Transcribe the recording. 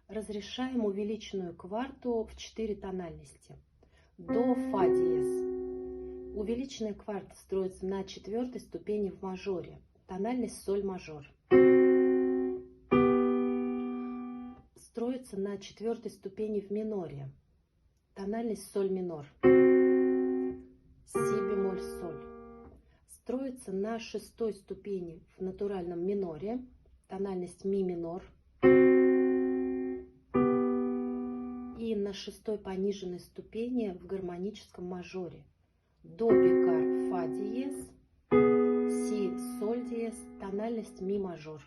Разрешаем увеличенную кварту в 4 тональности. До, фа диез. Увеличенная кварта строится на 4-й ступени в мажоре. Тональность соль мажор. Строится на 4-й ступени в миноре. Тональность соль минор. Си бемоль соль. Строится на 6-й ступени в натуральном миноре. Тональность ми минор. И на 6-й пониженной ступени в гармоническом мажоре. До бикар фа диез, си соль диез, тональность ми мажор.